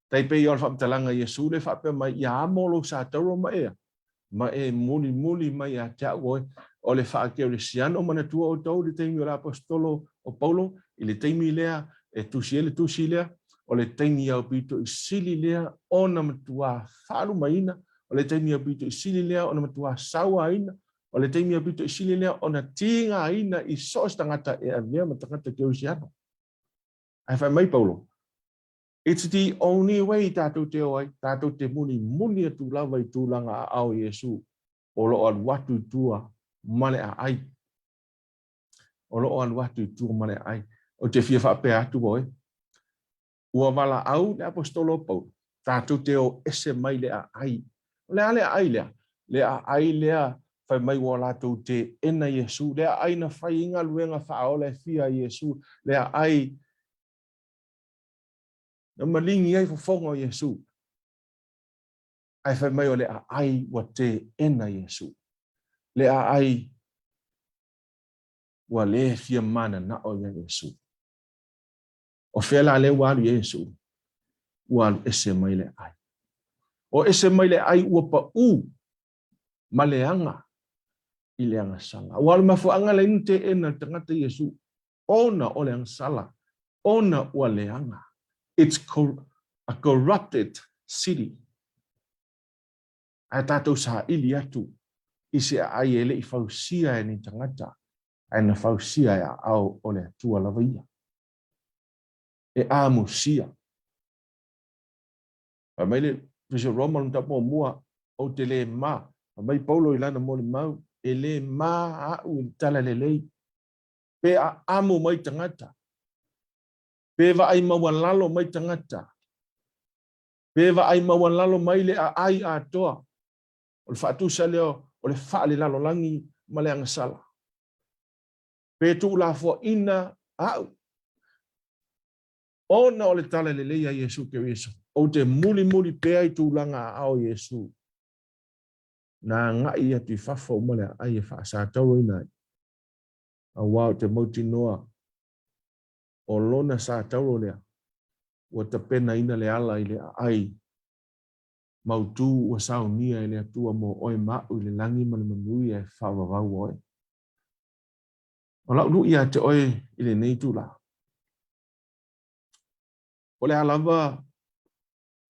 tai pei o le famtalanga Yesu le fa pe mai ia molo sa toro ma e muli mai a te oi o le whaakeo le siano mana tua o tau le teimi o la apostolo o Paulo i le teimi lea e tusi lea o le teimi au pito i sili lea o na matua wharu maina o le teimi au pito i sili lea o na matua saua aina o le teimi au pito i sili lea o na tinga aina i soos tangata e avea ma tangata keo siano ai whai mai Paulo it's the only way tātou te oai, tātou te muni atu lava i tūlanga a ao Yesu, o lo an watu tua mane a ai. O lo an watu tua mane a ai. O te fia whape atu oi. Ua wala au le apostolo Paul, tātou te o ese mai le a ai. Le a ai lea, le a ai lea, whai mai wa lātou te ena Yesu, le a ai na whai inga luenga whaole fia Yesu, le a ai na malingi ai fofonga o Yesu. Ai whai mai o le a ai wa te ena Yesu. Le a ai wa le fia mana na o Yesu. O whela le walu Yesu. Walu ese mai le ai. O ese mai le ai ua pa u ma le anga i le anga sala. Walu mafu anga le inte ena tangata Yesu. Ona o le anga sala. Ona ua le anga. It's a corrupted city. Ai tātou sa ili atu. Isi ai ele i fausia e ni tangata. Ai na fausia e au o le tua lava ia. E amusia. A mai le Vise Roma nta mo mua o te le ma. A mai Paulo ilana mo le mau. E le ma a u tala le lei. Pe a amu mai tangata. Pe va ai mawalalo mai tangata. Pe va ai mawalalo mai le a ai a toa. O le whaatu sa leo, o le wha le lalo langi ma le anga sala. Pe tu la fo ina au. Ona o le tala le leia Yesu ke Yesu. O te muli pe ai tu langa ao Yesu. Na ngai atu i whawha o male ai e wha sa tau inai. A wau te mauti noa. O lona sa tau lea. O te pena ina le ala i le ai. mautu ua saunia e le atua mo oe ma'u i le langi ma le manui e whawawau oe. O lau nui a te oe i le nei tūla. O le alawa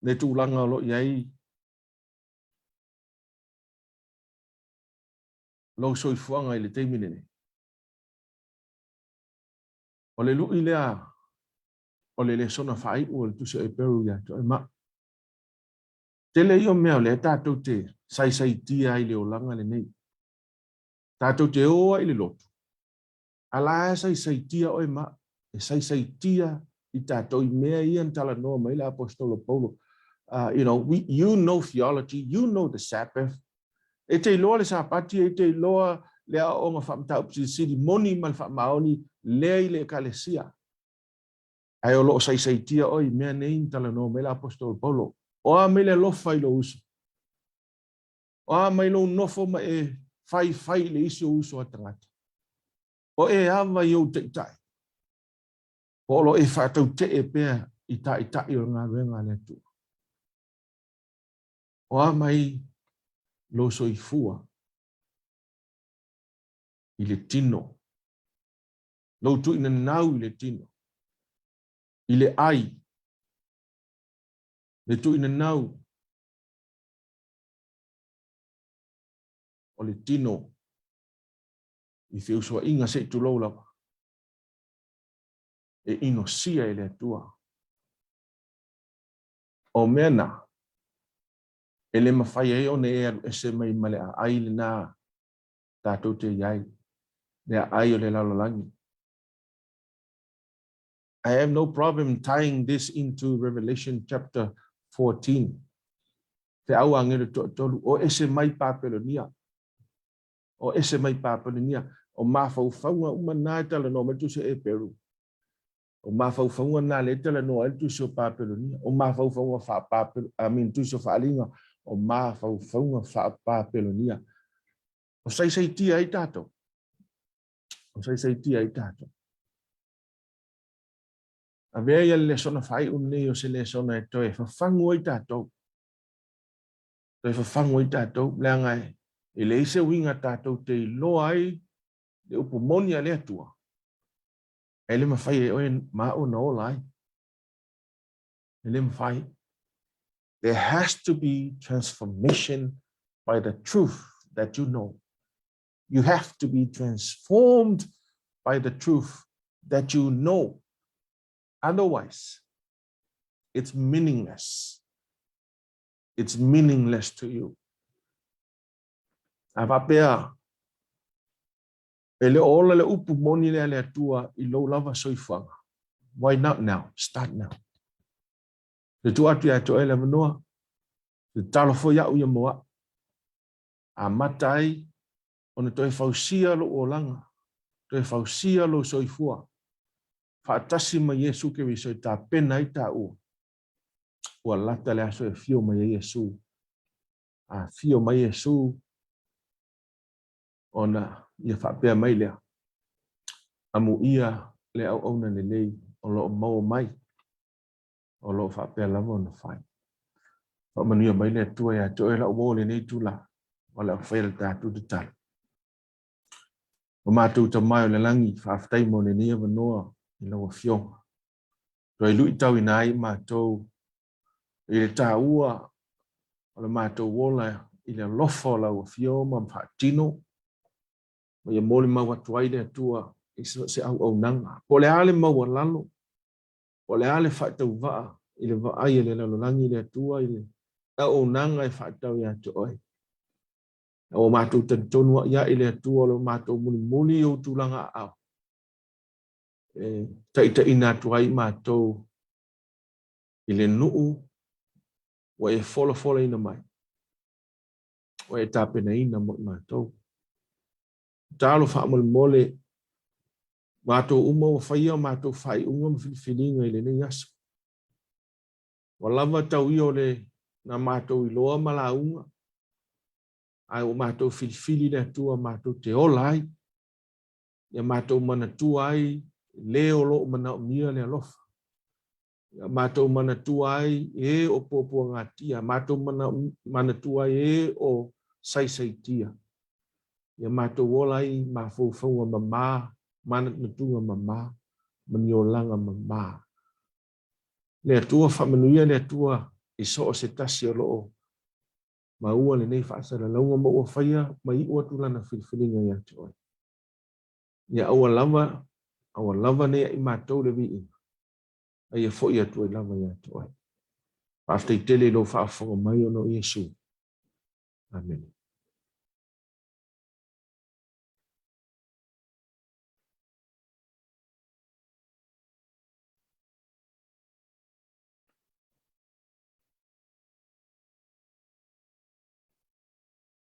le tūlanga o lo iai lo soifuanga i le teiminene. O le lui lea o le Lesona whai ua le tusi o e peru ia te oe ma'u. Te le io mea o le tātou te sai tia i le o langa le nei. Tātou te oa i le lotu. Ala sai tia oe ma, e sai tia i tātou i mea ian tala noa mai le apostolo Paulo. You know theology, you know the Sabbath. E te iloa le sapati, e te iloa le a o ngā whamtau pisi moni mal whamaoni lea i le kalesia. Ai o loo sai tia oe mea nei tala noa mai le apostolo Paulo. O a mai le Alofa i lo uso. O a mai lo nofo ma e fai le isi o uso a tangata. O e awa i o te itai. O lo e whātau te e pēr i tai o ngā renga le tu. O a mai lo soifua i le tino. Lo tu ina nau i le tino. I le ai. Le tu ina nau. O le tino. I whiusua inga se tu lau lawa. E ino sia i le atua. O mena. E le mawhai e o ne e aru ese mai male a ai le nā. Tātou te iai. Le a ai o le lalolangi. I have no problem tying this into Revelation chapter 14. Te au angere tolu. O ese mai papelonia. O ese mai papelonia. O mawhau whaunga umanai tala no me tu se e peru. O mawhau whaunga nā le tala no el tu se o papelonia. O mawhau whaunga wha papelonia. Tu se o whaalinga. O mawhau whaunga wha papelonia. O sai tia i tātou. O sai tia i tātou. A vea ia Lesona whai unei o se Lesona e toi. Whawhangu i tātou. Toi whawhangu i tātou. Lea ngai. E le ise winga tātou te loa ai. Le upo moni a le atua. E le mawhai e oe mao na ola ai. E le mawhai. There has to be transformation by the truth that you know. You have to be transformed by the truth that you know. Otherwise, it's meaningless. It's meaningless to you. Avapea. Ele ola le upu moni le ale atua I lo lava soifanga. Why not now? Start now. Le tu atu ya to ele manoa. Le talofo ya uya moa. A matai. Ona toi fausia lo olanga. Toi fausia lo soifua. Whaatasi ma Yesu ke wiso I ta pena I ta ua. Ua lata le aso e fio ma Yesu. A fio ma Yesu. Ona ia whapea mai lea. Amu ia le au auna le lei. O lo mau mai. O lo whapea lava ona whai. Whamanuia mai lea tua ia to e la umo le nei tula. O le whaira tātu te tala. O mātou ta mai o le langi. Whaftai mo le nia wanoa. I lawa fionga. Roi lui tau ina ai mātou. I le tā ua. O le mātou wola. I le Alofa o lawa fionga. Mpatino. Ma ia mole mau atu ai le atua. I se au nanga. Po le ale mau lalo. Po le ale whaatau waa. I le waa ai le lalolangi le atua. I le au nanga I whaatau I atu oi. O mātou tantonua ia I le atua. O mātou muli o tūlanga au. Ta ina atu ai mātou. I le nuu. Wa e fola ina mai. Wa e tāpena ina mo I mātou. Talo whaamole mole. Mātou uma o whaia mātou whai unga mawhiliwhilinga I le nei aso. Wa lava tau I o le na mātou I loa mala unga. Ai o mātou whiliwhili le atua mātou te ola ai. Ia mātou mana tua ai. Leo lo mana o mia le Alofa. Mātou mana tuai e o pōpua ngatia. Mātou mana tuai e o saisaitia. Ia mātou wolai ma faufaunga mamā, mana natunga mamā, maniolanga mamā. Le atua whamanuia le atua i so o se tasi o loo. Ma ua le nei whaasara launga ma ua whaia, ma i ua tulana whiwhiringa ia toi. Ia aua lava nei i mātou le vi. Ia fo ia toi lava ia toi. After i tele lo whaafonga mai o no Yesu. Amen.